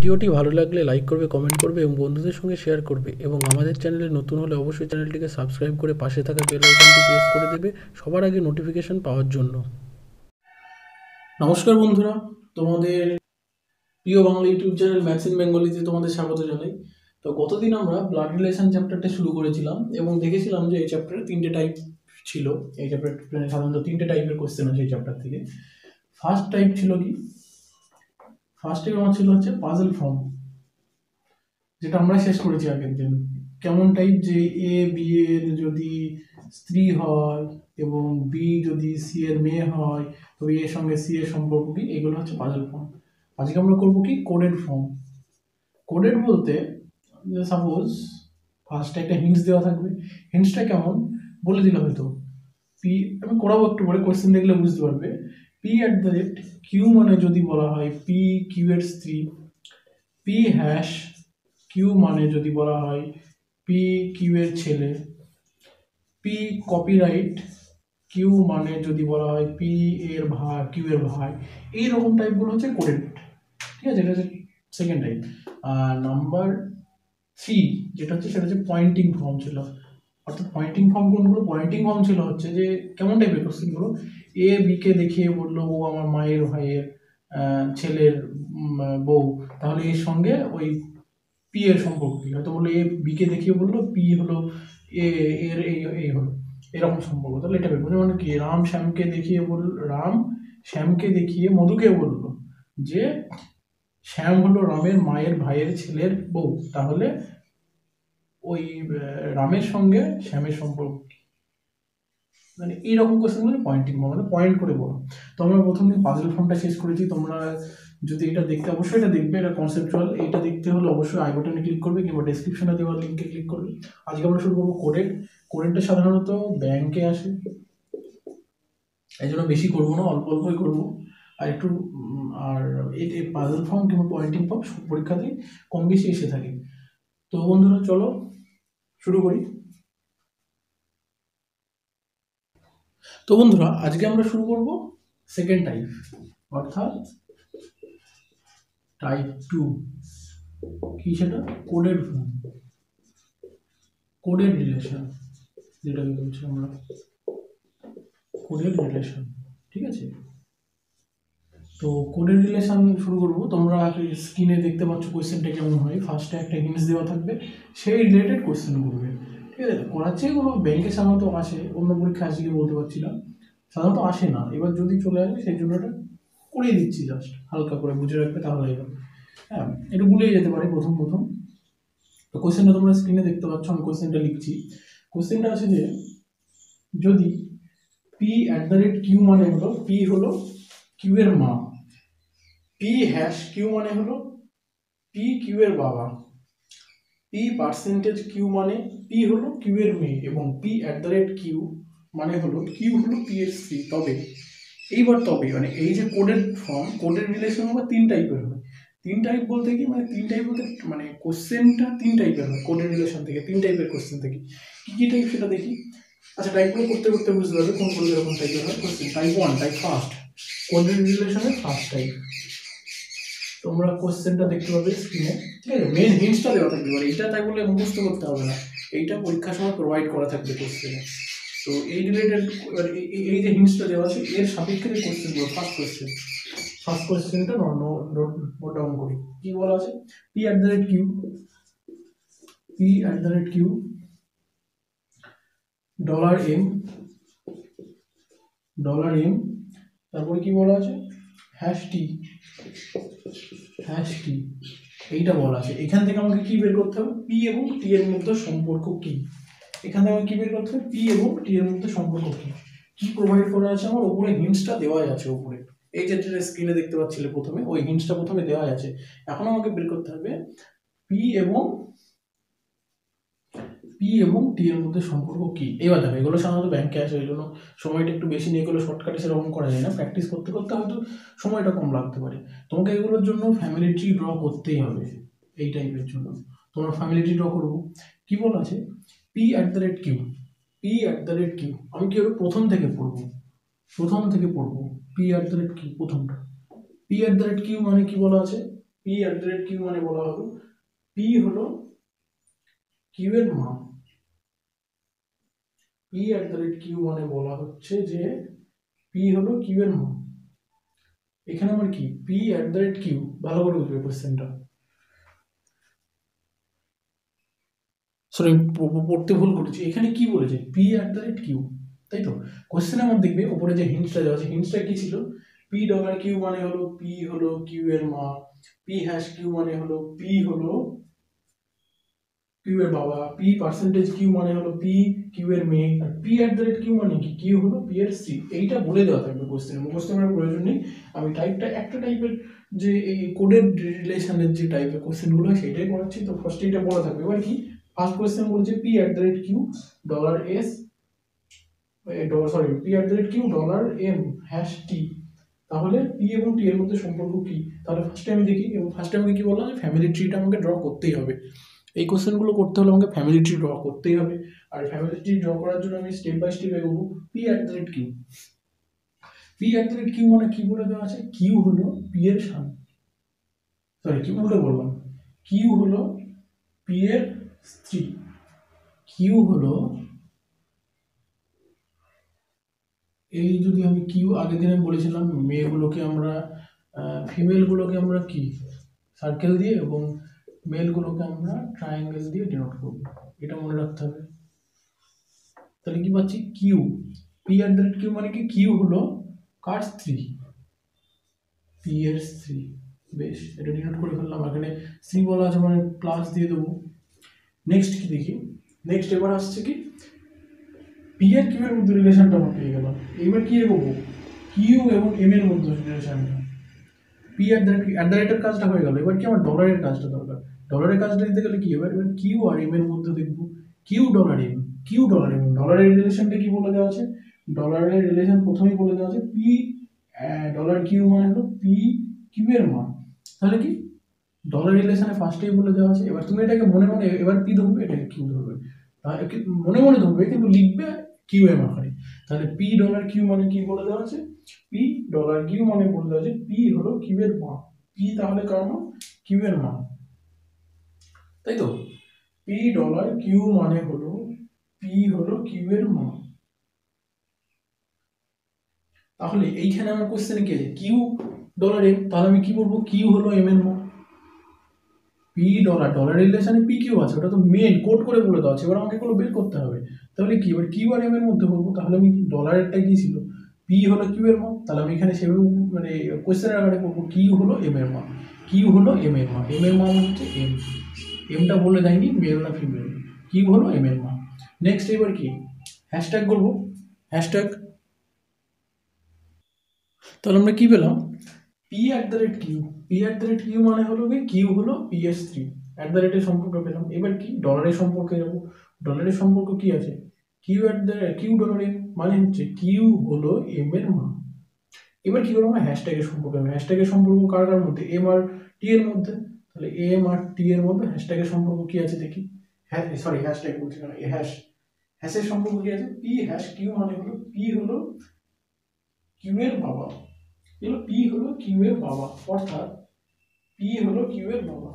ভিডিওটি ভালো লাগলে লাইক করবে, কমেন্ট করবে এবং বন্ধুদের সঙ্গে শেয়ার করবে এবং আমাদের চ্যানেলে নতুন হলে অবশ্যই চ্যানেলটিকে সাবস্ক্রাইব করে পাশে থাকা বেল আইকনটি প্রেস করে দেবে সবার আগে নোটিফিকেশন পাওয়ার জন্য। নমস্কার বন্ধুরা, তোমাদের প্রিয় Bangla YouTube channel maths in বেঙ্গলিতে তোমাদের স্বাগত জানাই। তো গতদিন আমরা ব্লাড রিলেশন চ্যাপ্টারটা শুরু করেছিলাম এবং দেখেছিলাম যে এই চ্যাপ্টারে তিনটে টাইপ ছিল। এই চ্যাপ্টার সাধারণত তিনটে টাইপের কোশ্চেন আছে এই চ্যাপ্টার থেকে। ফার্স্ট টাইপ ছিল কি? ফার্স্ট টাইপ আমার ছিল হচ্ছে পাজল ফর্ম, যেটা আমরা শেষ করেছি আগের দিন। কেমন টাইপ? যে এ বি এর যদি স্ত্রী হয় এবং বি যদি সি এর মেয়ে হয় তবে এর সঙ্গে সি এর সম্পর্ক কি, এগুলো হচ্ছে পাজল ফর্ম। আজকে আমরা করবো কি কোডেড ফর্ম। কোডেড বলতে সাপোজ ফার্স্টে একটা হিন্টস দেওয়া থাকবে। হিন্টসটা কেমন বলে দিলে হয়তো পি, আমি করাবো একটু পরে, কোয়েশ্চেন দেখলে বুঝতে পারবে। P at the rate Q মানে যদি বলা হয় পি কিউ এর স্ত্রী, পি হ্যাশ কিউ মানে যদি বলা হয় পি কিউ এর ছেলে, পি কপিরাইট কিউ মানে যদি বলা হয় পি এর ভাই কিউ এর ভাই। এইরকম টাইপগুলো হচ্ছে কোডেড। ঠিক আছে, এটা হচ্ছে সেকেন্ড টাইপ। আর নাম্বার 3 যেটা হচ্ছে সেটা হচ্ছে পয়েন্টিং ফর্ম ছিল। অর্থাৎ পয়েন্টিং ফর্ম কোনগুলো? পয়েন্টিং ফর্ম ছিল হচ্ছে যে কেমন টাইপের কোশ্চেনগুলো, এ বিকে দেখিয়ে বললো ও আমার মায়ের ভাইয়ের ছেলের বউ, তাহলে এর সঙ্গে ওই পি এর সম্পর্ক কি? হয়তো বললো এ বিকে দেখিয়ে বললো পি হলো এ এর এই হলো, এরকম সম্পর্ক। তাহলে এটা বের মানে কি? রাম শ্যামকে দেখিয়ে মধুকে বললো যে শ্যাম হলো রামের মায়ের ভাইয়ের ছেলের বউ, তাহলে ওই রামের সঙ্গে শ্যামের সম্পর্ক কি? মানে এইরকম কোশ্চেন মানে পয়েন্টিং ফর্ম, মানে পয়েন্ট করে বলো। তো আমরা প্রথমে পাজল ফর্মটা শেষ করেছি। তোমরা যদি এটা দেখতে, অবশ্যই এটা দেখবে, এটা কনসেপচুয়াল। এটা দেখতে হলে অবশ্যই আই বাটনে ক্লিক করবে কিংবা ডেসক্রিপশনে দেওয়া লিঙ্কে ক্লিক করবে। আজকে আমরা শুরু করবো কোডেড। কোডেডটা সাধারণত ব্যাংকে আসে, এই জন্য বেশি করবো না, অল্প অল্পই করবো। আর একটু আর এই পাজল ফর্ম কিংবা পয়েন্টিং ফর্ম পরীক্ষাতেই কম বেশি এসে থাকে। তো বন্ধুরা চলো শুরু করি। তো বন্ধুরা আজকে আমরা শুরু করব সেকেন্ড টাইপ, অর্থাৎ টাইপ 2। কি সেটা? কোডেড ফর্ম, কোডেড রিলেশন, যেটাকে বলছি আমরা কোডেড রিলেশন। ঠিক আছে, তো কোডেড রিলেশন শুরু করব। তোমরা স্ক্রিনে দেখতে পাচ্ছ কোয়েশ্চেনটা কেমন হয়। ফার্স্টে একটা হিন্টস দেওয়া থাকবে, সেই রিলেটেড কোয়েশ্চেন করবে। ঠিক আছে, করাচ্ছে কোনো ব্যাংকে সাধারণত আসে, অন্য পরীক্ষা আসে কি বলতে পারছি না, সাধারণত আসে না। এবার যদি চলে আসে সেই জন্য এটা করিয়ে দিচ্ছি, জাস্ট হালকা করে বুঝে রাখবে তাহলে হবে। হ্যাঁ, একটু ভুলেই যেতে পারে প্রথম প্রথম। তো কোয়েশ্চেনটা তোমরা স্ক্রিনে দেখতে পাচ্ছ, আমি কোয়েশ্চেনটা লিখছি। কোয়েশ্চেনটা আছে যে যদি P at the rate Q মানে হলো পি হলো কিউ এর মা, পি হ্যাশ কিউ মানে হলো পি কিউ এর বাবা, পি পার্সেন্টেজ কিউ মানে পি হলো কিউ এর মেয়ে, এবং P at the rate Q মানে হলো কিউ হলো পি এর স্ত্রী। তবে এইবার তবে মানে এই যে কোডেড ফর্ম, কোডেড রিলেশন আবার 3 টাইপের হয়। 3 টাইপ বলতে কি, মানে 3 টাইপ বলতে মানে কোশ্চেনটা 3 টাইপের হয় কোডেড রিলেশন থেকে, 3 টাইপের কোশ্চেন থেকে। কি কি টাইপ সেটা দেখি। আচ্ছা, টাইপগুলো করতে করতে বুঝতে পারবে কোনগুলো এরকম টাইপের হয় question. Type 1, type first, coded রিলেশনের ফার্স্ট টাইপ। তোমরা কোশ্চেনটা দেখতে পাবে স্ক্রিনে। ঠিক আছে, মেন হিন্টসটা দেওয়া থাকবে, মানে এইটা তাই বলে মুখস্থ করতে হবে না, এইটা পরীক্ষার সময় প্রোভাইড করা থাকবে কোশ্চেনে। তো এই রিলেটেড এই যে হিন্টসটা দেওয়া আছে এর সাপেক্ষে কোশ্চেনগুলো। ফার্স্ট কোশ্চেনটা নোট ডাউন করি। কি বলা আছে? P at the rate Q, P at the rate Q $m, তারপরে কি বলা আছে? হ্যাশ টি, এইটা বলা আছে। এখান থেকে আমাকে কি বের করতে হবে? পি এবং টি এর মধ্যে সম্পর্ক কি। এখান থেকে আমাকে কি বের করতে হবে? পি এবং টি এর মধ্যে সম্পর্ক কি। কি প্রোভাইড করা আছে আমার? উপরে হিন্টসটা দেওয়াই আছে উপরে, এই যে স্ক্রিনে দেখতে পাচ্ছিলে প্রথমে, ওই হিন্টসটা প্রথমে দেওয়াই আছে। এখন আমাকে বের করতে হবে পি এবং টি এর মধ্যে সম্পর্ক কি। এবার দেখো, এগুলো সাধারণত ব্যাংকে আসে, ওই জন্য সময়টা একটু বেশি নিয়ে এগুলো শর্টকাটে সেরকম করা যায় না, প্র্যাকটিস করতে করতে হয়তো সময়টা কম লাগতে পারে। তোমাকে এগুলোর জন্য ফ্যামিলি ট্রি ড্র করতেই হবে। এই টাইপের জন্য তোমরা ফ্যামিলি ট্রি ড্র করবো। কি বলা আছে? P at the rate Q, আমি কি হবে প্রথম থেকে পড়বো, P at the rate Q প্রথমটা। P at the rate Q মানে কি বলা আছে? P at the rate Q মানে বলা হলো পি হলো কিউ এর মান। P at the rate Q মানে বলা হচ্ছে যে পি হলো কিউ এর মান। এখানে আমার কি P at the rate Q, ভালো করে বুঝবে কোশ্চেনটা। সরি, পড়তে ভুল করেছি, এখানে কি বলেছে P at the rate Q, তাই তো। কোশ্চেনে আমার দেখবে উপরে যে হিন্টসটা দেওয়া আছে, হিন্টসটা কি ছিল, পি ডলার কিউ মানে হলো পি হলো কিউ এর মান, পি হ্যাশ কিউ মানে হলো পি হলো কিউ এর বাবা, পি পার্সেন্টেজ কিউ মানে হলো পি কিউ এর মেয়ে, আর P at the rate Q মানে কি কিউ হলো পি এর সি। এইটা বলে দেওয়া থাকবে কোশ্চেনে, মুখস্থ করার প্রয়োজন নেই। আমি টাইপটা একটা টাইপের যে এই কোডের রিলেশনের যে টাইপের কোশ্চেনগুলো হয় সেটাই পড়াচ্ছি। তো ফার্স্টে এটা বলা থাকবে। এবার কি ফার্স্ট কোশ্চেন বলছে P at the rate Q dollar S sorry P at the rate Q dollar M hash T. তাহলে পি এবং টি এর মধ্যে সম্পর্ক কি? তাহলে ফার্স্টে আমি দেখি, এবং ফার্স্টে আমাকে কি বললাম যে ফ্যামিলি ট্রিটা আমাকে ড্র করতেই হবে। এই কোশ্চেনগুলো করতে হলে আমাকে ফ্যামিলি ট্রি ড্র করতেই হবে। আর ফ্যামিলি ট্রি ড্র করার জন্য আমি স্টেপ বাই স্টেপ এগোবো। P at the rate Q, P at the rate Q মানে কি বলে দেওয়া আছে, কিউ হলো পি এর সান, সরি কিউ উল্টো বললাম, কিউ হলো পি এর স্ত্রী, কিউ হলো এই যদি আমি কিউ আগের দিন আমি বলেছিলাম মেয়েগুলোকে আমরা ফিমেলগুলোকে আমরা কি সার্কেল দিয়ে এবং মেলগুলোকে আমরা ট্রায়াঙ্গেল দিয়ে ডিনোট করব, এটা মনে রাখতে হবে। তাহলে কি পাচ্ছি Q, P at the rate Q মানে কি কিউ হলো কার স্ত্রী, পি এর স্ত্রী। বেশ, এটা ডিনোট করে ফেললাম, এখানে সি বলা আছে মানে প্লাস দিয়ে দেবো। নেক্সট কি দেখি, নেক্সট এবার আসছে কি পি আর কিউ এর মধ্যে রিলেশনটা আমরা পেয়ে গেলাম। এবার কি এগোবো কিউ এবং এম এর মধ্যে রিলেশনটা। পি অ্যাট দ্য রেটের কাজটা হয়ে গেল, এবার কি আমার ডলারের কাজটা দরকার। ডলারের কাজটা দিতে গেলে কি এবার কিউ আর এম এর মধ্যে দেখবো Q dollar M, Q dollar M. ডলারের রিলেশনটা কি বলে দেওয়া আছে, ডলারের রিলেশন প্রথমেই বলে দেওয়া আছে পি ডলার কিউ মানে হলো পি কিউ এর মান। তাহলে কি ডলার রিলেশনে ফার্স্টেই বলে দেওয়া আছে। এবার তুমি এটাকে মনে মনে এবার পি ধরবে, এটাকে কিউ ধরবে, তাহলে মনে মনে ধরবে কিন্তু লিখবে কিউ এম আকারে। তাহলে পি ডলার কিউ মানে কি বলে দেওয়া আছে, পি ডলার কিউ মানে বলে দেওয়া আছে পি হলো কিউ এর মান, পি তাহলে কার মান, কিউ এর মান, তাই তো। পি ডলার কিউ মানে হলো পি হলো কিউ এর মান। তাহলে এইখানে আমার কোশ্চেনে কি আছে কিউ ডলার এম, তাহলে আমি কি বলবো কিউ হলো এম এর মান। পি ডলার, ডলার রিলেশনে পি কিউ আছে, ওটা তো মেন কোড করে বলে দেওয়া আছে, এবার আমাকে এগুলো বের করতে হবে। তাহলে কি এবার কিউ আর এম এর মধ্যে বলবো, তাহলে আমি ডলারেরটা কি ছিল পি হলো কিউ এর মান, তাহলে আমি এখানে সেভাবে মানে কোশ্চেনের আকারে করবো কিউ হলো এম এর মান, কিউ হলো এম এর মান, এম এর মান হচ্ছে এম, এমটা বলে দেয়নি মেল না ফিমেল, কিউ হলো এম এর মান। নেক্সট এবার কি হ্যাশট্যাগ করবো, হ্যাশট্যাগ। তাহলে আমরা কি পেলাম P at the rate Q, P at the rate Q মানে হলো কি কিউ হলো P S three, at the রেটের সম্পর্ক পেলাম। এবার কি ডলারের সম্পর্কে যাবো, ডলারের সম্পর্ক কি আছে কিউ অ্যাট দ্য কিউ ডলারের মানে হচ্ছে কিউ হলো এম এর মান। এবার কি করবো আমরা হ্যাশট্যাগের সম্পর্ক, হ্যাশট্যাগের সম্পর্ক কার কার মধ্যে, এম আর টি এর মধ্যে। তাহলে এম আর টি এর মধ্যে হ্যাশট্যাগের সম্পর্ক কি আছে দেখি, হ্যাঁ সরি হ্যাশট্যাগ বলছি না, হ্যাশ, হ্যাশের সম্পর্ক কি আছে পি হ্যাশ কিউ মানে হলো পি হলো কিউ এর বাবা, পি হলো কিউ এর বাবা, অর্থাৎ পি হলো কিউ এর বাবা।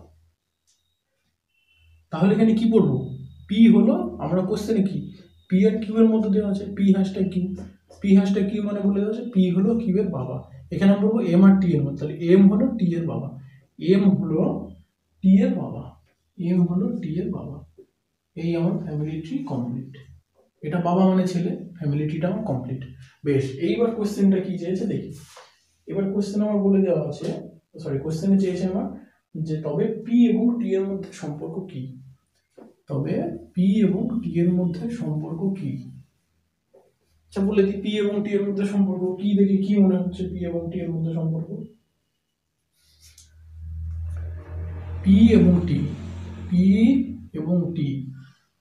তাহলে এখানে কি পড়বো পি হলো, আমরা কোশ্চেনে কি পি আর কিউ এর মধ্যে দেওয়া আছে P hashtag Q, P hashtag Q মানে বলে দেওয়া আছে পি হলো কিউ এর বাবা। এখানে আমরা বলবো এম আর টি এর মধ্যে, তাহলে এম হলো টি এর বাবা, এম হলো টি এর বাবা, এম হলো টি এর বাবা। এই আমার ফ্যামিলি ট্রি কমপ্লিট। এটা বাবা মানে ছেলে, ফ্যামিলি ট্রিটা আমার কমপ্লিট। বেশ, এইবার কোশ্চেনটা কি চেয়েছে দেখি। এবার কোশ্চেন আমার বলে দেওয়া আছে, সরি কোশ্চেনে চেয়েছে আমার যে তবে পি এবং টি এর মধ্যে সম্পর্ক কি, তবে পি এবং টি এর মধ্যে সম্পর্ক কি। আচ্ছা বলে দিই পি এবং টি এর মধ্যে সম্পর্ক কি, দেখি কি মনে হচ্ছে পি এবং টি এর মধ্যে সম্পর্ক। পি এবং টি, পি এবং টি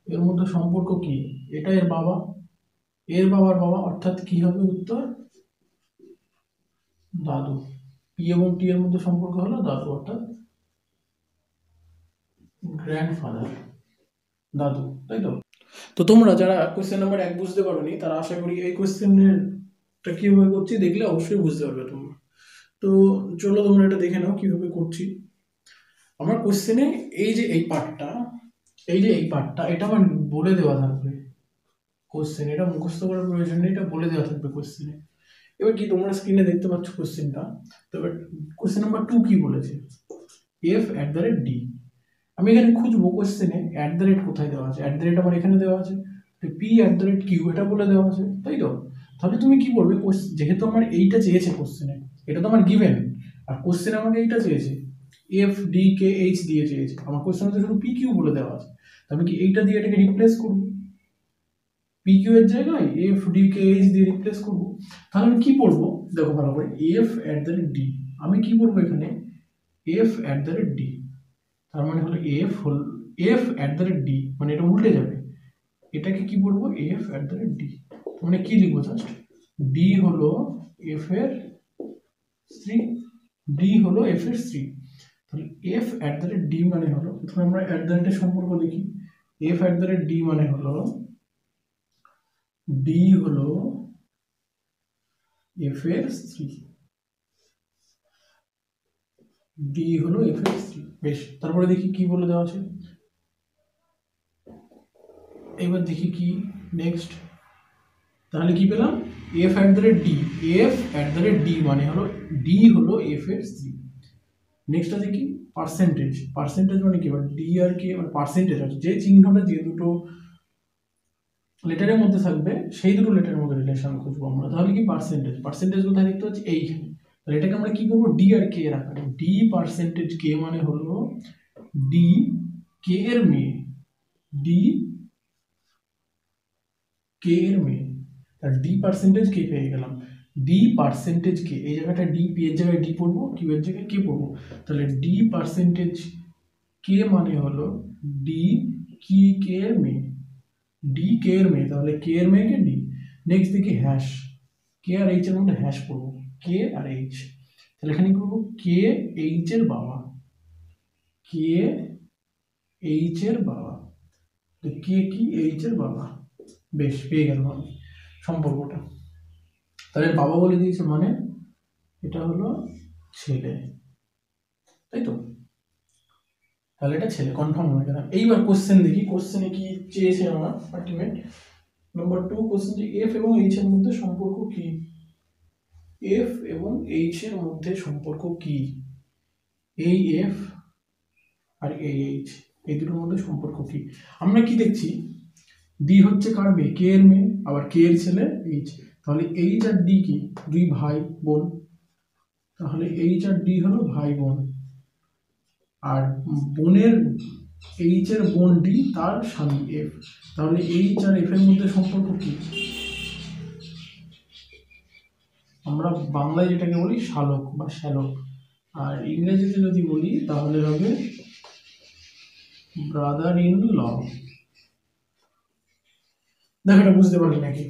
এর মধ্যে সম্পর্ক কি, এটা এর বাবা, এর বাবার বাবা, অর্থাৎ কি হবে উত্তর দাদু। পি এবং টি এর মধ্যে সম্পর্ক হলো দাদু, অর্থাৎ গ্র্যান্ডফাদার, দাদু, তাই তো। তো তোমরা যারা কোশ্চেন নাম্বার 1 বুঝতে পারোনি তারা আশা করি এই কোশ্চেনটা কিভাবে করছি দেখলে অবশ্যই বুঝতে পারবে তোমরা। তো চলো তোমরা এটা দেখে নাও কিভাবে করছি। আমার কোশ্চেনে এই যে এই পার্টটা এটা আমার বলে দেওয়া থাকবে কোশ্চেন, এটা মুখস্থ করার প্রয়োজন নেই, এটা বলে দেওয়া থাকবে কোশ্চেনে। এবার কি তোমরা স্ক্রিনে দেখতে পাচ্ছ কোশ্চেনটা, তো এবার কোশ্চেন নাম্বার 2 কি বলেছে, f@d। আমি এখানে খুঁজবো কোশ্চেনে কোথায় দেওয়া আছে, আমার এখানে দেওয়া আছে, p@q এটা বলে দেওয়া আছে, তাই তো? তাহলে তুমি কি করবে, যেহেতু আমার এইটা চেয়েছে কোশ্চেনে, এটা তো আমার গিভেন, আর কোশ্চেন আমাকে এইটা চেয়েছে, f d k h দিয়ে চেয়েছে, আমার কোশ্চেনে তো শুধু pq বলে দেওয়া আছে, তো আমি কি এইটা দিয়ে এটাকে রিপ্লেস করব, pq এর জায়গায় f d k h দিয়ে রিপ্লেস করব। তাহলে আমি কি পড়বো, দেখো ভালো করে, f@d, আমি কি পড়বো এখানে, f@d, তার মানে হলো f@d, মানে এটা উল্টে যাবে, এটাকে কি বলবো, f@d, মানে কি লিখবো, জাস্ট d হলো f এর স্ত্রী, d হলো f এর স্ত্রী। তাহলে f@d মানে হলো, প্রথমে আমরা এর সম্পর্ক দেখি, f@d মানে হলো d হলো f এর স্ত্রী, d হলো f এর স্ত্রী। বেশ, তারপরে দেখি কি বলে দেওয়া আছে, এবার দেখি কি নেক্সট, তাহলে কি পেলাম, f@d, f@d মানে হলো d হলো f এর স্ত্রী। নেক্সট আছে কি, পার্সেন্টেজ, মানে কি, d আর k মানে পার্সেন্টেজ আছে, যে চিহ্নটা যে দুটো লেটারের মধ্যে থাকবে সেই দুটো লেটারের মধ্যে রিলেশন খুঁজবো আমরা, তাহলে কি পার্সেন্টেজ কোথায় দেখতে পাচ্ছি, এইখানে। তাহলে এটাকে আমরা কি করবো, d আর k এর আকারে, d পার্সেন্টেজ k মানে হলো d k এর মেয়ে, d k এর মেয়ে, তাহলে d পার্সেন্টেজ k পেয়ে গেলাম, d পার্সেন্টেজ k, এই জায়গাটা d, p এর জায়গায় d পড়বো, q এর জায়গায় k পড়বো, তাহলে d পার্সেন্টেজ k মানে হলো d কি k এর মেয়ে, d k এর মেয়ে, তাহলে k এর মেয়েকে d। নেক্সট দেখি হ্যাশ, k আর h এর মধ্যে হ্যাশ পড়বো, k আর h, তাহলে এখানে কি করবো, k h এর বাবা, k h এর বাবা, k কি h এর বাবা। বেশ, পেয়ে গেলাম আমি সম্পর্কটা, তাহলে বাবা বলে দিয়েছে মানে এটা হলো ছেলে, তাই তো? তাহলে এটা ছেলে, কনফার্ম হয়ে গেলাম। এইবার কোশ্চেন দেখি, কোশ্চেনে কি চেয়েছে আমার আলটিমেট নাম্বার 2 কোশ্চেন, যে এফ এবং এইচ এর মধ্যে সম্পর্ক কি, এফ এবং এইচ এর মধ্যে সম্পর্ক কি, এই এফ আর এই এইচ, এই দুটোর মধ্যে সম্পর্ক কি। আমরা কি দেখছি, ডি হচ্ছে কার মেয়ে, কে এর মেয়ে, আবার কে এর ছেলে এইচ, তাহলে এইচ আর ডি কি, দুই ভাই বোন, তাহলে এইচ আর ডি হলো ভাই বোন, আর বোনের এইচ এর বোন ডি তার স্বামী এফ, তাহলে এইচ আর এফ এর মধ্যে সম্পর্ক কি, আমরা বাংলায় যেটাকে বলি শালক বা শ্যালক, আর ইংরেজিতে যদি বলি তাহলে হবে ব্রাদার ইন ল। দেখো এটা বুঝতে পারলি নাকি,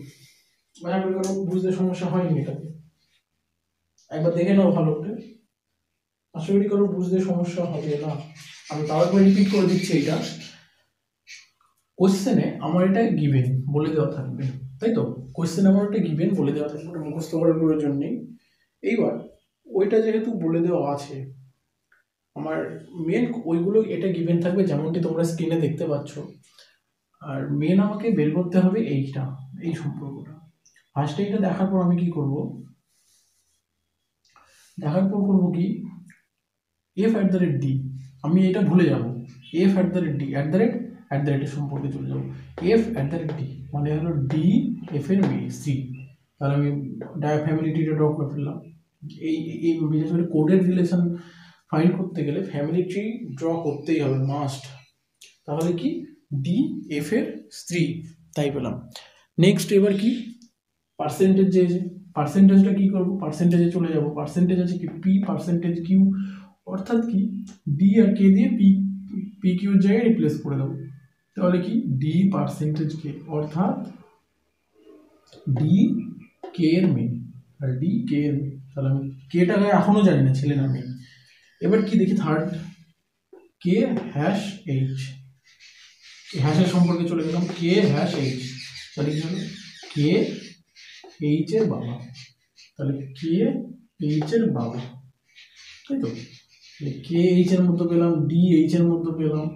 বুঝতে সমস্যা হয়নি এটাতে, একবার দেখে নাও ভালো করে, আশা করি কারো বুঝতে সমস্যা হবে না। আমি তাও একবার রিপিট করে দিচ্ছি, এটা কোশ্চেনে আমার এটা গিভেন বলে দেওয়া থাকবে, তাই তো? কোশ্চেনে আমার একটা গিভেন বলে দেওয়া থাকবে, ওটা মুখস্থ করার প্রয়োজন নেই। এইবার ওইটা যেহেতু বলে দেওয়া আছে, আমার মেন ওইগুলো এটা গিভেন থাকবে যেমনটি তোমরা স্ক্রিনে দেখতে পাচ্ছ, আর মেন আমাকে বের করতে হবে এইটা, এই সম্পর্কটা। ফার্স্টে এটা দেখার পর আমি কি করব, দেখার পর করবো কি, f@d, আমি এটা ভুলে যাব, f@d, এর সম্পর্কে চলে যাবো, f@d মানে হলো d f এর মেয়ে c, তাহলে আমি ফ্যামিলি ট্রিটা ড্র করে ফেললাম। এই বিশেষ করে কোডের রিলেশন ফাইন্ড করতে গেলে ফ্যামিলি ট্রি ড্র করতেই হবে, মাস্ট। তাহলে কি, ডি এফ এর স্ত্রী, তাই পেলাম। নেক্সট এবার কি, পার্সেন্টেজ, যে পার্সেন্টেজটা কি করব, পার্সেন্টেজে চলে যাব, পার্সেন্টেজ আছে কি পি পার্সেন্টেজ কিউ, অর্থাৎ কি ডি আর কে দিয়ে পি কিউর জায়গায় রিপ্লেস করে দেবো, তাহলে কি ডি পার্সেন্টেজ কে, অর্থাৎ ডি কে এর মেয়ে, আর ডি কে এর মেয়ে, তাহলে আমি কেটাকে এখনো জানি না, ছেলে না মেয়ে। এবার কি দেখি থার্ড, কে হ্যাশ এইচ, হ্যাশের সম্পর্কে চলে গেলাম, কে হ্যাশ এইচ, তাহলে কি হলো কে এইচ এর বাবা, তাহলে কে এইচ এর বাবা, তাই তো? কে এইচ এর মধ্যে পেলাম, ডি এইচ এর মধ্যে পেলাম,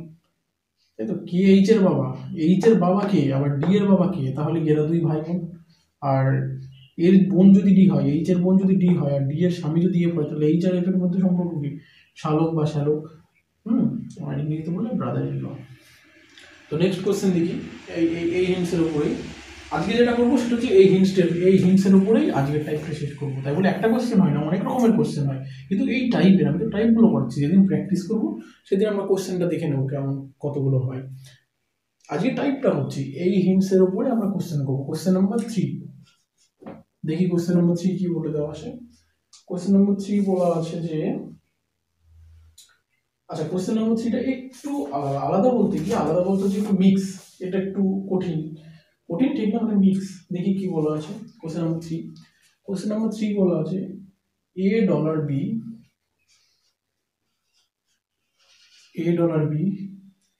তাই তো। কে এইচ এর বাবা, এইচ এর বাবা কে, আবার ডি এর বাবা কে, তাহলে এরা দুই ভাই বোন। আর এর বোন যদি ডি হয়, এইচ এর বোন যদি ডি হয়, আর ডি এর স্বামী যদি এফ হয়, তাহলে এইচ আর এফ এর মধ্যে সম্পর্ক কি? শালক বা শ্যালক। আর ইংরেজিতে বলে ব্রাদার ইন ল। তো নেক্সট কোশ্চেন দেখি এই হিন্টসের উপরেই আজকে যেটা করবো সেটা হচ্ছে এই হিন্টসের উপরেই আজকের টাইপটা শেষ করবো। তাই বলে একটা কোশ্চেন হয় না, অনেক রকমের কোশ্চেন হয়, কিন্তু এই টাইপের আমি তো টাইপগুলো করছি। যেদিন প্র্যাকটিস করবো সেদিন আমরা কোশ্চেনটা দেখে নেবো কেমন কতগুলো হয়। আজকে টাইপটা হচ্ছে এই হিন্টসের উপরে আমরা কোশ্চেন করবো। কোশ্চেন নাম্বার 3 দেখি, কোশ্চেন নাম্বার 3 কি বলে দেওয়া আছে। কোশ্চেন নাম্বার 3 বলা আছে যে, আচ্ছা কোশ্চেন নাম্বার 3টা একটু আলাদা বলতে কি, আলাদা বলতে হচ্ছে একটু মিক্স, এটা একটু কঠিন, কঠিন ঠিক না, মানে মিক্স। দেখি কি বলা আছে কোশ্চেন নাম্বার 3। কোশ্চেন নাম্বার 3 বলা আছে $b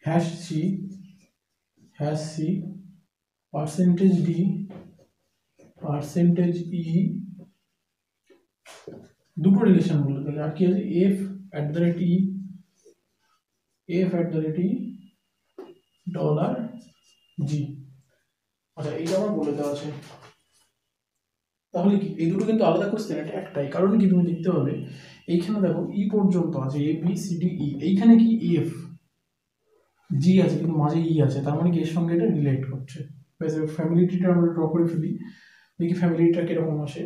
hash c percentage d percentage e, দুটো রিলেশন বলে দেবে। আর কি আছে, f at the rate e $g। আচ্ছা এইটা আমার বলে দেওয়া আছে। তাহলে কি এই দুটো কিন্তু আলাদা কোশ্চেন, এটা একটাই। কারণ কি তুমি দেখতে পাবে এইখানে দেখো ই পর্যন্ত আছে, A B C D E, এইখানে কি এফ জি আছে কিন্তু মাঝে ই আছে, তার মানে কি এর সঙ্গে এটা রিলেট করছে। ফ্যামিলি ট্রিটা আমরা ড্র করে ফেলি, দেখি ফ্যামিলি ট্রিটা কিরকম আসে।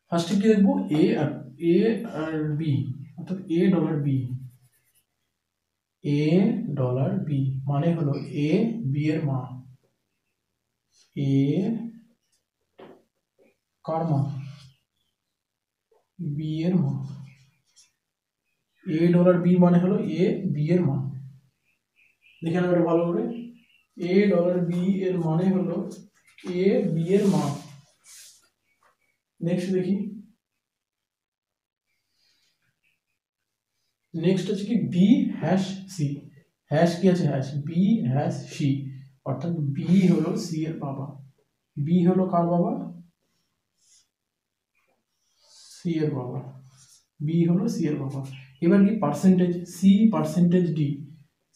ফার্স্টে কি দেখবো, এ আর বি, অর্থাৎ $বি মানে হলো এ বি এর মা, এ কার মা, বি এর মা। $বি মানে হলো এ বি এর মা। দেখে নাও এটা ভালো করে, $বি এর মানে হলো এ বি এর মা। নেক্সট দেখি, নেক্সট হচ্ছে কি বি হ্যাশ সি, হ্যাশ কি আছে, হ্যাশ বি হ্যাশ সি, অর্থাৎ বি হলো সি এর বাবা। বি হলো কার বাবা, সি এর বাবা, বি হলো সি এর বাবা। এবার কি percentage, C percentage D,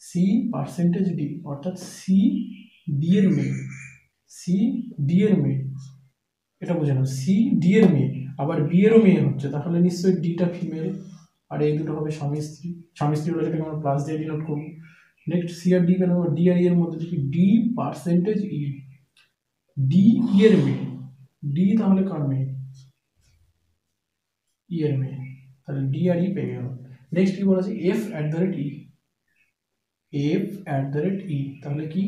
C percentage D, অর্থাৎ সি ডি এর মেয়ে, সি ডি এর মেয়ে। এটা বুঝে নাও, সি ডি এর মেয়ে, আবার বি এরও মেয়ে হচ্ছে, তাহলে নিশ্চয়ই ডিটা ফিমেল, আর এই দুটো হবে স্বামী স্ত্রী। স্বামী স্ত্রী হলে সেটাকে আমরা প্লাস দিয়ে ডিনোট করবো। নেক্সট সি আর ডি পেলাম, ডি আর ই এর মধ্যে দেখি ডি পার্সেন্টেজ ই, ডি ই এর মেয়ে, ডি তাহলে কার মেয়ে, ই এর মেয়ে, তাহলে ডি আর ই পেয়ে গেল। নেক্সট কি বলেছে, F at the rate E, F at the rate E, তাহলে কি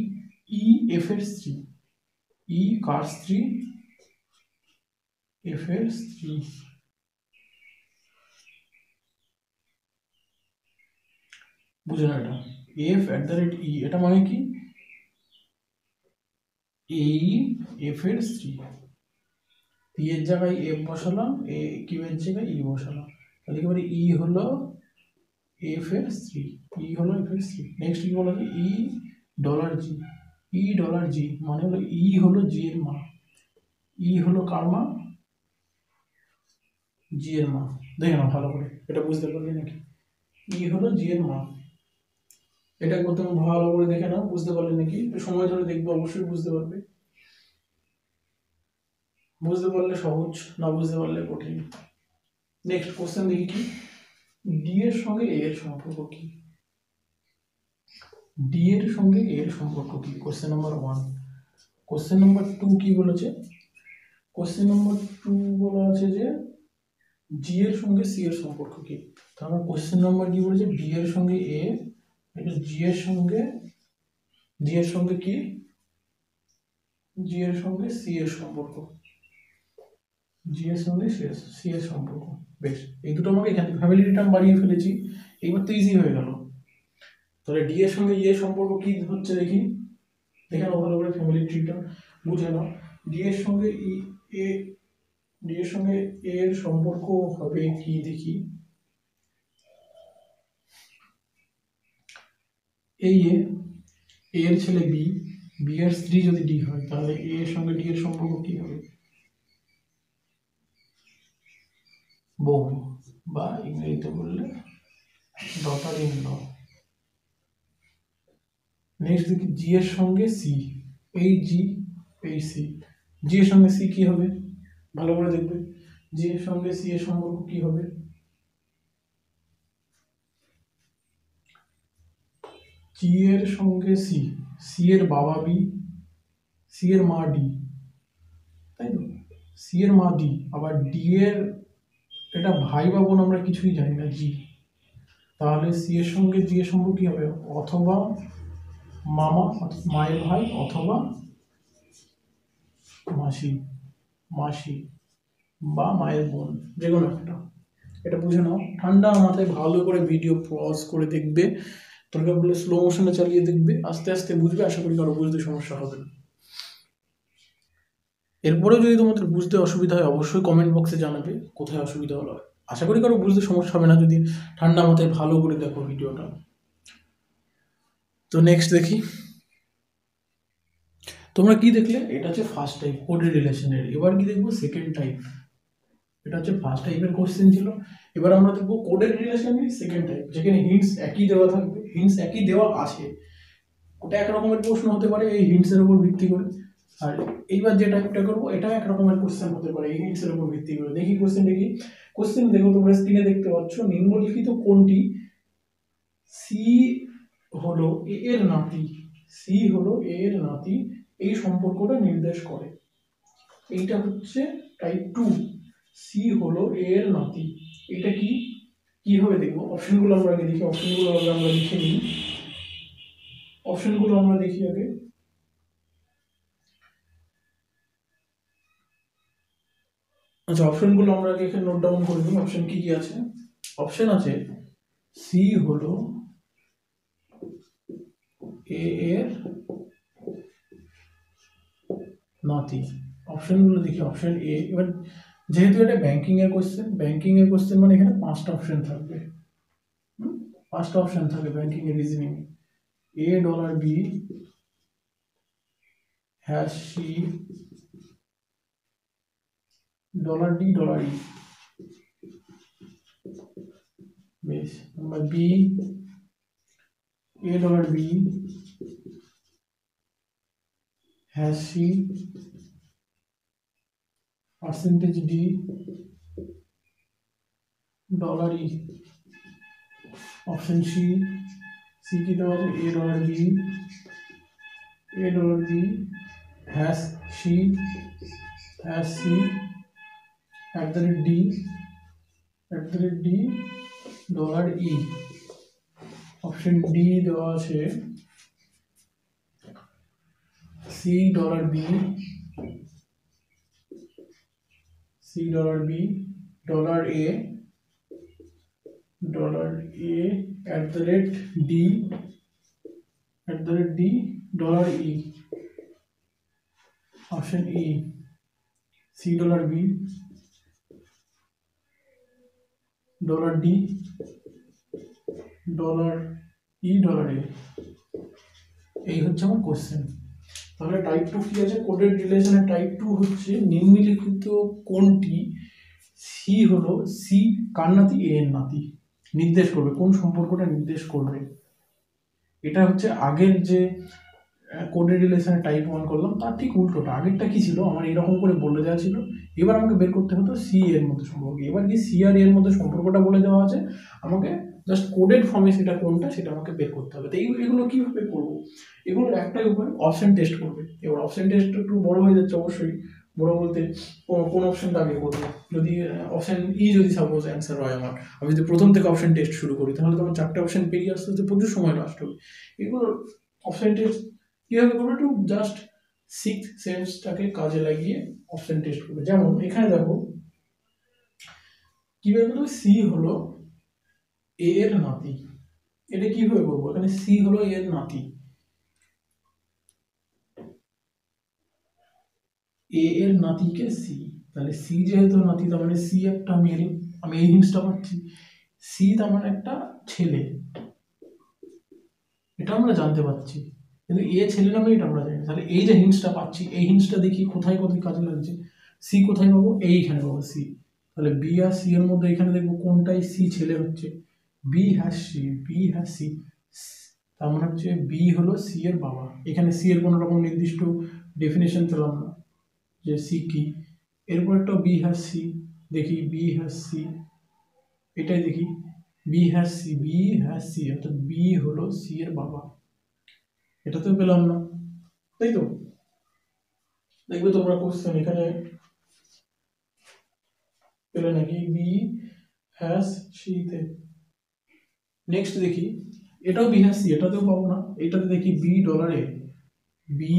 ই এফ এর স্ত্রী, ই কার স্ত্রী, এফ এর স্ত্রী। বুঝে না এটা, এফ অ্যাট দ্য রেট ই, এটা মানে কি এই এফ এর স্ত্রী, পি এর জায়গায় এফ বসালাম, এ কিউ এর জায়গায় ই বসালাম, তাহলে কি বলে ই হলো এফ এর স্ত্রী, ই হলো এফ এর স্ত্রী। নেক্সট কি বলা আছে, $জি, $জি মানে হলো ই হলো জি এর মা, ই হলো কার মা, জি এর মা। দেখে নাও ভালো করে, এটা বুঝতে পারলে নাকি, ই হলো জি এর মা। এটা প্রথমে ভালো করে দেখে নাও, বুঝতে পারলে নাকি, একটু সময় ধরে দেখবে, অবশ্যই বুঝতে পারবে। বুঝতে পারলে সহজ, না বুঝতে পারলে কঠিন। নেক্সট কোশ্চেন দেখি কি, ডি এর সঙ্গে এ এর সম্পর্ক কি, ডি এর সঙ্গে এ এর সম্পর্ক কি, কোশ্চেন নাম্বার 1। কোশ্চেন নাম্বার 2 কি বলেছে, কোশ্চেন নাম্বার 2 বলা আছে যে জি এর সঙ্গে সি এর সম্পর্ক কি। তাহলে কোশ্চেন নাম্বার কি বলেছে, ডি এর সঙ্গে এ, এটা জি এর সঙ্গে কি, জি এর সঙ্গে সি এর সম্পর্ক, জি এর সঙ্গে সি এর সম্পর্ক। বেশ, এই দুটো আমাকে এখান থেকে ফ্যামিলি টার্ম বাড়িয়ে ফেলেছি, এইবার তো ইজি হয়ে গেল। তাহলে ডি এর সঙ্গে ই এর সম্পর্ক কি হচ্ছে দেখি, দেখে নাও ভালো করে, ফ্যামিলি ট্রিটা বুঝে নাও। ডি এর সঙ্গে এ, ডি এর সঙ্গে এ এর সম্পর্ক হবে কি দেখি, এই এ এর ছেলে বি, বি এর স্ত্রী যদি ডি হয়, তাহলে এ এর সঙ্গে ডি এর সম্পর্ক কি হবে, বউ, বা ইংরেজিতে বললে ডটার ইন ল। নেক্সট দেখি জি এর সঙ্গে সি, এই জি এই সি, জি এর সঙ্গে সি কি হবে ভালো করে দেখবে, জি এর সঙ্গে সি এর সম্পর্ক কি হবে, জি এর সঙ্গে সি, সি এর বাবা বি, সি এর মা ডি, তাই তো, সি এর মা ডি, আবার ডি এর এটা ভাই বা বোন আমরা কিছুই জানি না জি, তাহলে সি এর সঙ্গে জি এর সম্পর্ক কি হবে, অথবা মামা মায়ের ভাই অথবা মাসি, মাসি বা মায়ের বোন, যে কোনো একটা। এটা বুঝে নাও, ঠান্ডা মাথায় ভালো করে ভিডিও পজ করে দেখবে, দরকার বলে স্লো মোশনে চালিয়ে দেখবে, আস্তে আস্তে বুঝবে, আশা করি কারো বুঝতে সমস্যা হবে না। এরপরেও যদি তোমাদের বুঝতে অসুবিধা হয় অবশ্যই কমেন্ট বক্সে জানাবে কোথায় অসুবিধা হলো। আশা করি কারো বুঝতে সমস্যা হবে না যদি ঠান্ডা মাথায় ভালো করে দেখো ভিডিওটা। তো নেক্সট দেখি, তোমরা কি দেখলে, এটা হচ্ছে ফার্স্ট টাইপ কোডেড রিলেশনের। এবার কি দেখবো সেকেন্ড টাইপ, এটা হচ্ছে ফার্স্ট টাইপের কোশ্চেন ছিল, এবার আমরা দেখবো কোডেড রিলেশনের সেকেন্ড টাইপ, যেখানে হিন্টস একই দেওয়া থাকবে, হিন্টস একই দেওয়া আছে, ওটা এক রকমের প্রশ্ন হতে পারে এই হিন্টসের উপর ভিত্তি করে, আর এইবার যে টাইপটা করবো এটা এক রকমের কোশ্চেন হতে পারে এই হিন্টসের উপর ভিত্তি করে। দেখি কোশ্চেন দেখি, কোশ্চেন দেখো তোমরা স্ক্রিনে দেখতে পাচ্ছ, নিম্নলিখিত কোনটি সি হলো এ এর নাতি, সি হলো এ এর নাতি এই সম্পর্কটা নির্দেশ করে। এইটা হচ্ছে টাইপ 2, সি হলো এ এর নাতি। এটা কি কিভাবে দেখবো, অপশনগুলো আমরা আগে দেখি, অপশনগুলো আমরা লিখে নিই, অপশনগুলো আমরা দেখি আগে। আচ্ছা অপশনগুলো আমরা আগে এখানে নোট ডাউন করে নিই, অপশন কি কি আছে। অপশন আছে সি হলো এ এর নাতি, অপশনগুলো দেখি। অপশন এ, এবার যেহেতু এটা ব্যাংকিং এর কোশ্চেন মানে এখানে 5টা অপশন থাকবে, 5টা অপশন থাকে ব্যাংকিং এর reasoning. A dollar B hash C dollar D dollar E, বেশ। Number B, A dollar B hash C percentage D dollar E. Option C, C কি দেওয়া আছে, A dollar B hash C at the rate D dollar E. Option D দেওয়া আছে C dollar B dollar A at the rate D dollar E. Option E, C dollar B dollar D dollar E dollar A. এই হচ্ছে আমার question. তাহলে type 2 কি আছে, coded রিলেশনের type 2 হচ্ছে নিম্নলিখিত কোনটি সি হলো, সি কার নাতি, এ এর নাতি নির্দেশ করবে, কোন সম্পর্কটা নির্দেশ করবে। এটা হচ্ছে আগের যে কোডেড রিলেশনের টাইপ 1 করলাম তার ঠিক উল্টোটা। আগেরটা কি ছিল, আমার এরকম করে বলে দেওয়া ছিল, এবার আমাকে বের করতে হতো সি এর মধ্যে সম্পর্ক। এবার কি সি আর এর মধ্যে সম্পর্কটা বলে দেওয়া আছে, আমাকে জাস্ট কোডেড ফর্মে সেটা কোনটা সেটা আমাকে বের করতে হবে। তো এগুলো কিভাবে করবো, এগুলোর একটাই উপায়, অপশন টেস্ট করবে। এবার অপশন টেস্ট একটু বড় হয়ে যাচ্ছে অবশ্যই, বড় বলতে কোন অপশনটা আগে করবো। যদি অপশন ই যদি সাপোজ অ্যান্সার হয় আমার, আমি যদি প্রথম থেকে অপশন টেস্ট শুরু করি তাহলে তো আমার 4টে অপশন পেরিয়ে আসতে আসতে প্রচুর সময় নষ্ট হবে। এগুলো অপশন টেস্ট কিভাবে করবো, একটু জাস্ট সিক্স সেন্সটাকে কাজে লাগিয়ে অপশন টেস্ট করবে। যেমন এখানে দেখো কিভাবে করবো, সি হলো এ এর নাতি, এটা কিভাবে করবো, এখানে সি হলো এ এর নাতি, এ এর নাতিকে সি, তাহলে সি যেহেতু নাতি তার মানে সি একটা মেল, আমি এই হিন্টসটা পাচ্ছি, সি তার মানে একটা ছেলে, এটা আমরা জানতে পারছি, কিন্তু এ ছেলে নামে এটা আমরা জানি। তাহলে এই যে হিন্টসটা পাচ্ছি, এই হিন্টসটা দেখি কোথায় কোথায় কাজে লাগছে, সি কোথায় পাবো, এইখানে পাবো সি। তাহলে বি আর সি এর মধ্যে এখানে দেখবো কোনটাই সি ছেলে হচ্ছে, B has C, B has C, তার মানে হচ্ছে বি হলো সি এর বাবা। এখানে সি এর কোনো রকম নির্দিষ্ট ডেফিনেশন পেলাম না যে সি কি। এরপর একটা বি হ্যাজ সি, দেখি বি হ্যাজ সি, এটাই দেখি B has C, B has C অর্থাৎ বি হলো সি এর বাবা। এটা তো পেলাম না, তাই তো? দেখবে তোমরা কোশ্চেন এখানে পেলে নাকি বি হ্যাজ সি তে। নেক্সট দেখি এটাও বি হ্যাজ সি, এটাতেও পাবো না। এটাতে দেখি বি ডলারে, বি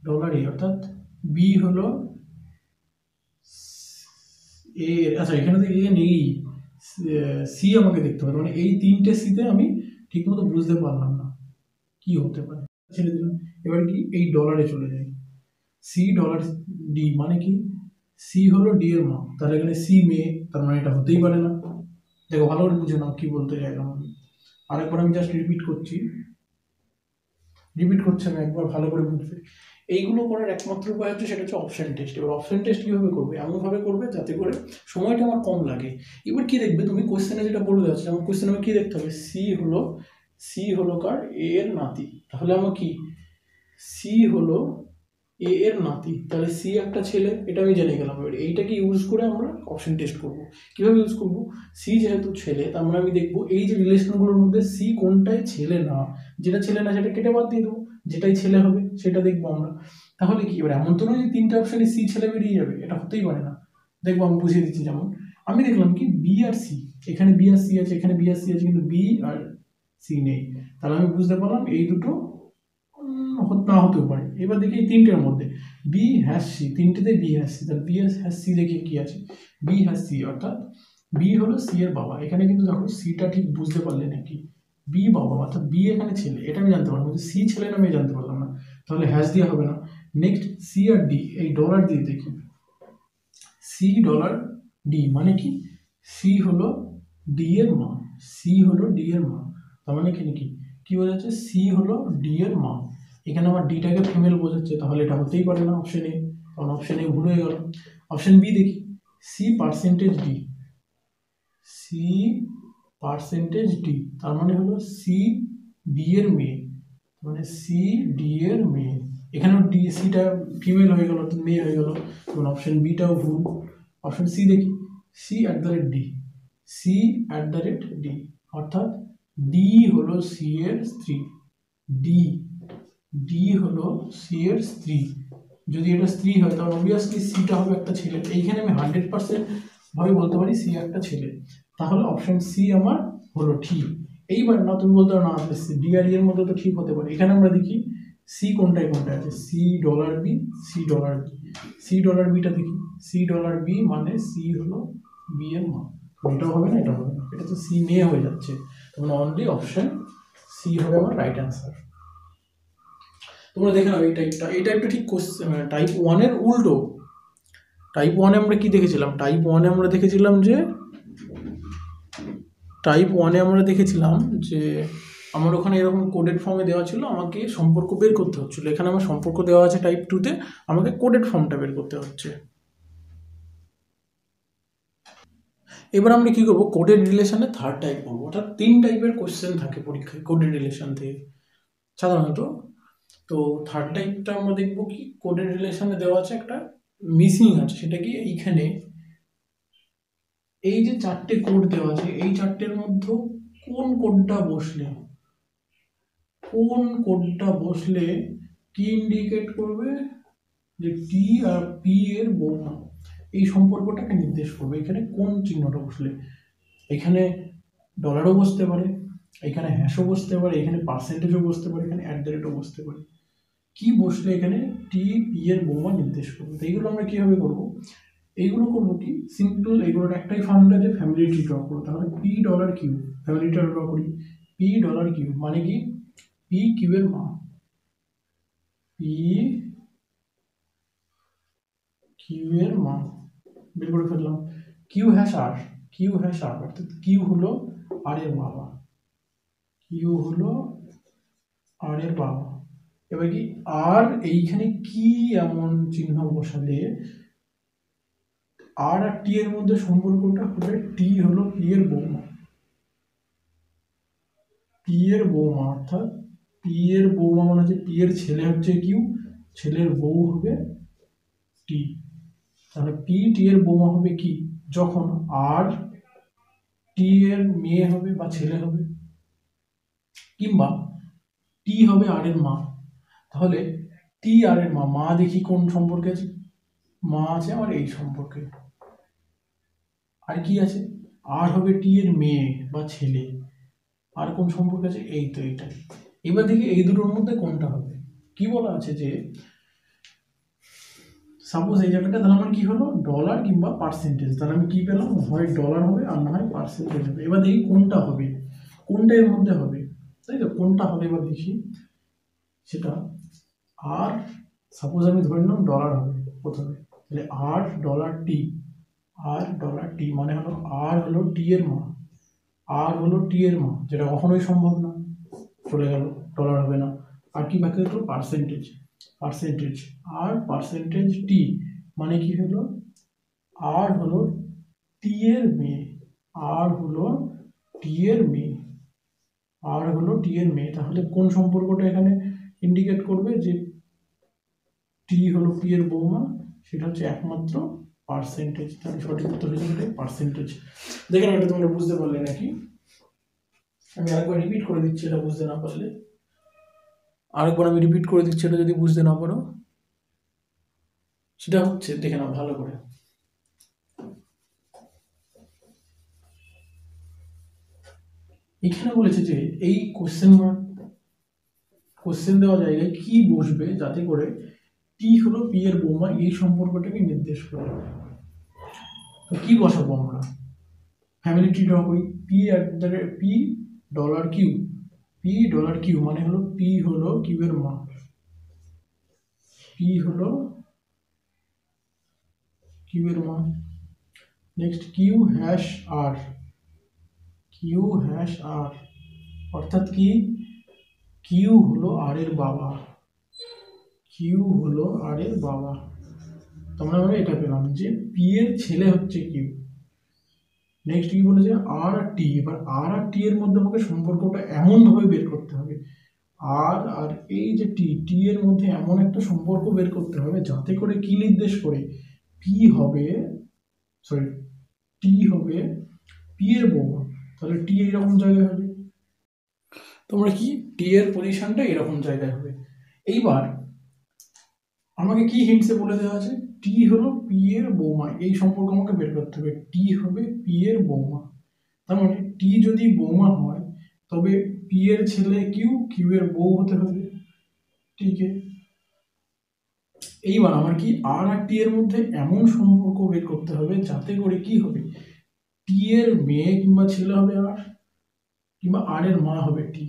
ডলারে অর্থাৎ বি হলো এ, আচ্ছা এখানে তো এ নেই, সি আমাকে দেখতে হবে, মানে এই তিনটে সিতে আমি ঠিকমতো বুঝতে পারলাম না কি হতে পারে, ছেড়ে দিলাম। এবার কি এই ডলারে চলে যাই, সি ডলার ডি মানে কি, সি হলো ডি এর মা, তাহলে এখানে সি মেয়ে, তার মানে এটা হতেই পারে না। দেখো ভালো করে বুঝে নাও কি বলতে চাইলাম আমি। আরেকবার আমি জাস্ট রিপিট করছি আমি একবার ভালো করে বুঝবে। এইগুলো করার একমাত্র উপায় হচ্ছে সেটা হচ্ছে অপশন টেস্ট। এবার অপশন টেস্ট কীভাবে করবে, এমনভাবে করবে যাতে করে সময়টা আমার কম লাগে। এবার কি দেখবে তুমি কোশ্চেনে যেটা বলে যাচ্ছে, যেমন কোশ্চেনে আমার কি দেখতে হবে, সি হলো কার, এ এর নাতি, তাহলে আমার কি সি হলো এ এর নাতি, তাহলে সি একটা ছেলে, এটা আমি জেনে গেলাম। এবার এইটাকে ইউজ করে আমরা অপশন টেস্ট করব। কিভাবে ইউজ করব, সি যেহেতু ছেলে তার মানে আমি দেখবো এই যে রিলেশনগুলোর মধ্যে সি কোনটাই ছেলে না, যেটা ছেলে না সেটা কেটে বাদ দিয়ে দেবো, যেটাই ছেলে হবে সেটা দেখবো আমরা। তাহলে কি এবার এমন তো নয় যে তিনটে অপশানে সি ছেলে বেরিয়ে যাবে, এটা হতেই পারে না। দেখবো আমি বুঝিয়ে দিচ্ছি, যেমন আমি দেখলাম কি বি আর সি, এখানে বি আর সি আছে, এখানে বি আর সি আছে, কিন্তু বি আর সি নেই, তাহলে আমি বুঝতে পারলাম এই দুটো না হতেও পারে। এবার দেখি এই তিনটের মধ্যে বি হ্যাজ সি, তিনটেতে বি হ্যাজ সি, তাহলে বি হ্যাজ সি দেখি কি আছে, বি হ্যাজ সি অর্থাৎ বি হলো সি এর বাবা। এখানে কিন্তু দেখো সিটা ঠিক বুঝতে পারলে নাকি, বি বাবা অর্থাৎ বি এখানে ছেলে, এটা আমি জানতে পারলাম, কিন্তু সি ছেলে না আমি জানতে পারলাম না, তাহলে হ্যাজ দিয়ে হবে না। নেক্সট সি আর ডি, এই ডলার দিয়ে দেখি, সি ডলার ডি মানে কি, সি হলো ডি এর মা, সি হলো ডি এর মা, তার মানে এখানে কি কি বোঝাচ্ছে, সি হলো ডি এর মা। এখানে আমার ডিটাকে ফিমেল বোঝাচ্ছে, তাহলে এটা হতেই পারে না অপশন এ, কারণ অপশন এ ভুল হয়ে গেল। অপশন বি দেখি, C percentage D, C percentage D, তার মানে হলো সি ডি এর মেয়ে, মানে সি ডি এর মেয়ে। এখানেও ডি সিটা ফিমেল হয়ে গেল, মেয়ে হয়ে গেল, তখন অপশন বিটাও ভুল। অপশন সি দেখি, C at the rate D, C at the rate D অর্থাৎ ডি হলো সি এর স্ত্রী, ডি ডি হলো সি এর স্ত্রী। যদি এটা স্ত্রী হয় তাহলে অবভিয়াসলি সিটা হবে একটা ছেলে, এইখানে আমি 100% ভাবে বলতে পারি সি একটা ছেলে, তাহলে অপশন সি আমার হলো ঠিক। এইবার না তুমি বলতে পারো না ডি আর এর মধ্যে তো ঠিক হতে পারে, এখানে আমরা দেখি সি কোনটায় কোনটায় আছে, C dollar B, C dollar B, C dollar বিটা দেখি, সি ডলার বি মানে সি হলো বি এর মা, এটাও হবে না, এটা হবে না, এটা তো সি মেয়ে হয়ে যাচ্ছে, তখন অনলি অপশন সি হবে আমার রাইট অ্যান্সার। তোমরা দেখে নাও এই টাইপটা ঠিক টাইপ ওয়ানের উল্টো। টাইপ ওয়ানে আমরা কি দেখেছিলাম, টাইপ ওয়ানে আমরা দেখেছিলাম যে আমার ওখানে এরকম কোডেড ফর্মে দেওয়া ছিল, আমাকে সম্পর্ক বের করতে হচ্ছিলো। এখানে আমার সম্পর্ক দেওয়া আছে টাইপ টুতে, আমাকে কোডেড ফর্মটা বের করতে হচ্ছে। এবার আমরা কি করবো, কোডেড রিলেশনে থার্ড টাইপ করবো, অর্থাৎ 3 টাইপের কোশ্চেন থাকে পরীক্ষায় কোডেড রিলেশন থেকে সাধারণত। তো থার্ড টাইপটা আমরা দেখবো কি, কোডেড রিলেশনে দেওয়া আছে একটা মিসিং আছে, সেটা কি এইখানে এই যে 4টে কোড দেওয়া আছে, এই 4টের মধ্যে কোন কোডটা বসলে কি ইন্ডিকেট করবে যে টি আর পি এর বৌমা, এই সম্পর্কটাকে নির্দেশ করবে। এখানে কোন চিহ্নটা বসলে, এখানে ডলারও বসতে পারে, এখানে হ্যাশও বসতে পারে, এখানে পার্সেন্টেজও বসতে পারে, এখানে অ্যাট দ্য রেটও বসতে পারে, কি বসলে এখানে টি পি এর বৌমা নির্দেশ করবে। তো এইগুলো আমরা কিভাবে করবো, এইগুলো করবো কি সিম্পল, এইগুলোর একটাই ফর্মুলা যে ফ্যামিলি ট্রি ড্র করবো। তাহলে P dollar Q, family tree draw করি, পি ডলার কিউ মানে কি, পি কিউ এর মা, পি কিউ এর মা বের করে ফেললাম। কিউ হ্যাশ আর, অর্থাৎ কিউ হলো আর এর বাবা, এবার কি আর এইখানে কি এমন চিহ্ন বসালে আর টি এর মধ্যে সম্পর্কটা হবে টি হলো পি এর বৌমা, পি এর বৌমা অর্থাৎ পি এর বৌমা মানে হচ্ছে পি এর ছেলে হচ্ছে কিউ, ছেলের বউ হবে টি। তাহলে পি টি এর বৌমা হবে কি, যখন আর টি এর মেয়ে হবে বা ছেলে হবে, কিংবা টি হবে আর এর মা। তাহলে টি আর এর মা দেখি কোন সম্পর্কে আছে, মা আছে আমার এই সম্পর্কে। আর কি আছে, আর হবে টি এর মেয়ে বা ছেলে, আর কোন সম্পর্কে আছে, এই তো এইটাই। এবার দেখি এই দুটোর মধ্যে কোনটা হবে। কি বলা আছে যে সাপোজ এই জায়গাটা তাহলে আমার কি হলো ডলার কিংবা পার্সেন্টেজ, তাহলে আমি কি পেলাম, হয় ডলার হবে আর না হয় পার্সেন্টেজ হবে। এবার দেখি কোনটা হবে, কোনটা এর মধ্যে হবে, তাই তো কোনটা হবে এবার দেখি সেটা। আর সাপোজ আমি ধরে নিলাম ডলার হবে প্রথমে, তাহলে আর ডলার টি, আর ডলার টি মানে হলো আর হলো টি এর মা, আর হলো টি এর মা, যেটা কখনোই সম্ভব না, চলে গেল, ডলার হবে না। আর কি বাকি হলো পার্সেন্টেজ, পার্সেন্টেজ আর পার্সেন্টেজ টি মানে কি হলো আর হলো টি এর মেয়ে, আর হলো টি এর মেয়ে, আর হলো টি এর মেয়ে। তাহলে কোন সম্পর্কটা এখানে ইন্ডিকেট করবে যে টি হলো পি এর বৌমা, সেটা হচ্ছে একমাত্র পার্সেন্টেজ। তাহলে সঠিক উত্তর হচ্ছে পার্সেন্টেজ। দেখেন এটা তোমরা বুঝতে পারলে নাকি? আমি আরেকবার রিপিট করে দিচ্ছি এটা বুঝতে না পারলে, আরেকবার আমি রিপিট করে দিচ্ছি এটা যদি বুঝতে না পারো। সেটা হচ্ছে দেখে নাও ভালো করে, এখানে বলেছে যে এই কোশ্চেন দেওয়া জায়গায় কি বসবে যাতে করে টি হলো পি এর বৌমা এই সম্পর্কটাকে নির্দেশ করে। তো কি বসাবো আমরা, ফ্যামিলি ট্রি ড্র করি, P P dollar Q, P dollar Q মানে হলো পি হলো কিউ এর মা, পি হলো কিউ এর মা। নেক্সট কিউ হ্যাশ আর, কিউ হ্যাশ আর অর্থাৎ কি কিউ হলো আর এর বাবা, কিউ হলো আর এর বাবা। তোমরা আমরা এটা পেলাম যে পি এর ছেলে হচ্ছে কিউ। নেক্সট কি বলেছে আর টি, এবার আর টি এর মধ্যে আমাকে সম্পর্কটা এমন ভাবে বের করতে হবে, আর এই যে টি, টি এর মধ্যে এমন একটা সম্পর্ক বের করতে হবে যাতে করে কি নির্দেশ করে পি হবে, সরি টি হবে পি এর বৌমা। তাহলে টি এইরকম জায়গায় হবে, তোমরা কি টি এর পজিশনটা এরকম জায়গায় হবে। এইবার আমাকে কি হিন্টসে বলে দেওয়া আছে, টি হলো পি এর বৌমা, এই সম্পর্ক আমাকে বের করতে হবে, টি হবে পি এর বৌমা। তার মানে টি যদি বৌমা হয় তবে পি এর ছেলে কিউ, কিউ এর বউ হতে হবে, ঠিক আছে। এইবার আমার কি আর টি এর মধ্যে এমন সম্পর্ক বের করতে হবে যাতে করে কি হবে টি এর মেয়ে কিংবা ছেলে হবে আর, কিংবা আর এর মা হবে টি,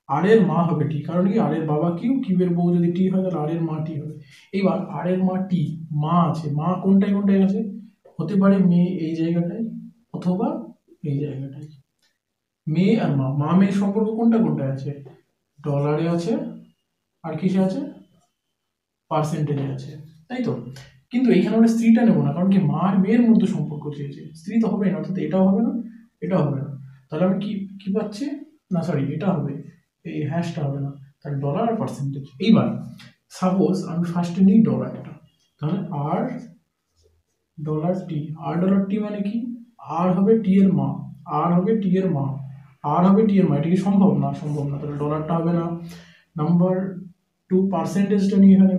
আর এর মা হবে টি, কারণ কি আর এর বাবা কিউ, কিউ এর বউ যদি টি হয় তাহলে আর এর মা টি হবে। এইবার আর এর মা টি, মা আছে, মা কোনটায় কোনটায় আছে, হতে পারে মেয়ে এই জায়গাটায় অথবা এই জায়গাটায়, মেয়ে আর মা মেয়ের সম্পর্ক কোনটা কোনটায় আছে, ডলারে আছে আর কিসে আছে, পার্সেন্টেজে আছে, তাই তো। কিন্তু এইখানে আমরা স্ত্রীটা নেবো না, কারণ কি মা আর মেয়ের মধ্যে সম্পর্ক চেয়েছে, স্ত্রী তো হবে না, অর্থাৎ এটাও হবে না এটাও হবে না। তাহলে আমি কি কি পাচ্ছি, না সরি এটা হবে, এই হ্যাশটা হবে না, তাহলে ডলার আর পার্সেন্টেজ। এইবার সাপোজ আমি ফার্স্টে নিই ডলারটা, তাহলে আর ডলার টি, আর ডলার টি মানে কি আর হবে টি এর মা, আর হবে টি এর মা, আর হবে টি এর মা, এটা কি সম্ভব না, সম্ভব না, তাহলে ডলারটা হবে না। নাম্বার 2 পার্সেন্টেজটা নিয়ে এখানে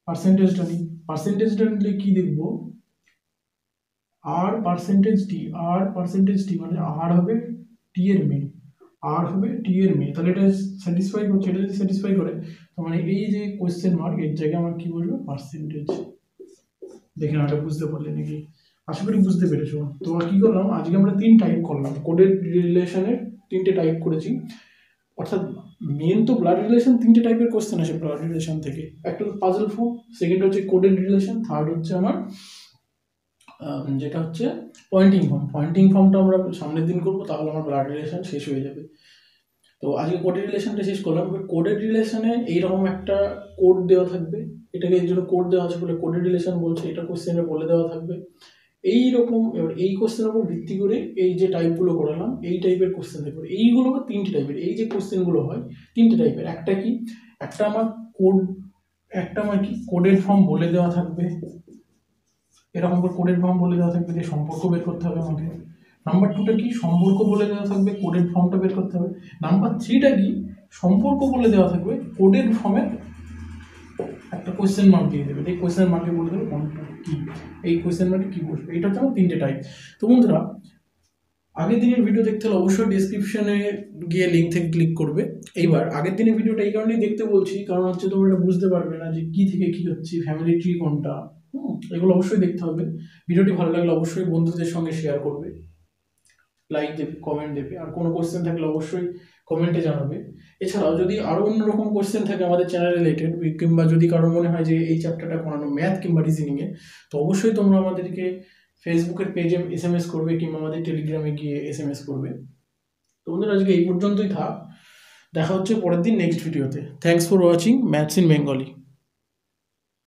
পার্সেন্টেজটা নিই, পার্সেন্টেজটা নিলে কি দেখবো আর পার্সেন্টেজ টি, আর পার্সেন্টেজ টি মানে আর হবে টি এর মেয়ে, আর হবে টি এর মেয়ে, তাহলে এটা স্যাটিসফাই করছে, এটা যদি স্যাটিসফাই করে তার মানে এই যে কোয়েশ্চেন মার্ক এর জায়গায় আমার কি বলবো পার্সেন্টেজ। দেখেন এটা বুঝতে পারলে নাকি, আশা করি বুঝতে পেরেছো। তো কি করলাম আজকে আমরা 3 টাইপ করলাম, কোডেড রিলেশনের 3টে টাইপ করেছি, অর্থাৎ মেন তো ব্লাড রিলেশন 3টে টাইপের কোশ্চেন আসে ব্লাড রিলেশন থেকে, একটা হচ্ছে পাজল ফর্ম, সেকেন্ড হচ্ছে কোডেড রিলেশন, থার্ড হচ্ছে আমার যেটা হচ্ছে পয়েন্টিং ফর্ম। পয়েন্টিং ফর্মটা আমরা সামনের দিন করবো, তাহলে আমার ব্লাড রিলেশন শেষ হয়ে যাবে। তো আজকে কোডেড রিলেশনটা শেষ করলাম। কোডেড রিলেশনে এইরকম একটা কোড দেওয়া থাকবে, এটাকে এর জন্য কোড দেওয়া আছে বলে কোডেড রিলেশন বলছে, এটা কোশ্চেনে বলে দেওয়া থাকবে। এইরকম এবার এই কোশ্চেনের উপর ভিত্তি করে এই যে টাইপগুলো করালাম, এই টাইপের কোশ্চেন থাকবে। এইগুলো আবার তিনটে টাইপের, এই যে কোশ্চেনগুলো হয় তিনটে টাইপের। একটা কি, একটা আমার কোড, একটা আমার কি কোডেড ফর্ম বলে দেওয়া থাকবে, এরকম করে কোডেড ফর্ম বলে দেওয়া থাকবে যে সম্পর্ক বের করতে হবে আমাকে। নাম্বার 2টা কি, সম্পর্ক বলে দেওয়া থাকবে, কোডেড ফর্মটা বের করতে হবে। নাম্বার 3টা কি, সম্পর্ক বলে দেওয়া থাকবে, কোডেড ফর্মের একটা কোয়েশ্চেন মার্ক দিয়ে দেবে, এই কোয়েশ্চেন মার্কে বলে দেবে কোনটা কি, এই কোয়েশ্চেন মার্কে কি বসবে। এটা হচ্ছে আমার তিনটে টাইপ। তো বন্ধুরা, আগের দিনের ভিডিও দেখতে হলে অবশ্যই ডিসক্রিপশনে গিয়ে লিঙ্ক থেকে ক্লিক করবে। এইবার আগের দিনের ভিডিওটা এই কারণেই দেখতে বলছি, কারণ হচ্ছে তোমরা এটা বুঝতে পারবে না যে কি থেকে কি হচ্ছে, ফ্যামিলি ট্রি কোনটা, এগুলো অবশ্যই দেখতে হবে। ভিডিওটি ভালো লাগলে অবশ্যই বন্ধুদের সঙ্গে শেয়ার করবে, লাইক দেবে, কমেন্ট দেবে, আর কোনো কোশ্চেন থাকলে অবশ্যই কমেন্টে জানাবে। এছাড়াও যদি আরও অন্যরকম কোশ্চেন থাকে আমাদের চ্যানেল রিলেটেড, কিংবা যদি কারোর মনে হয় যে এই চ্যাপ্টারটা করানো ম্যাথ কিংবা রিজনিংয়ে, তো অবশ্যই তোমরা আমাদেরকে ফেসবুকের পেজে SMS করবে কিংবা আমাদের টেলিগ্রামে গিয়ে SMS করবে। তো বন্ধুরা, আজকে এই পর্যন্তই থাক, দেখা হচ্ছে পরের দিন নেক্সট ভিডিওতে। Thanks for watching maths in Bengali.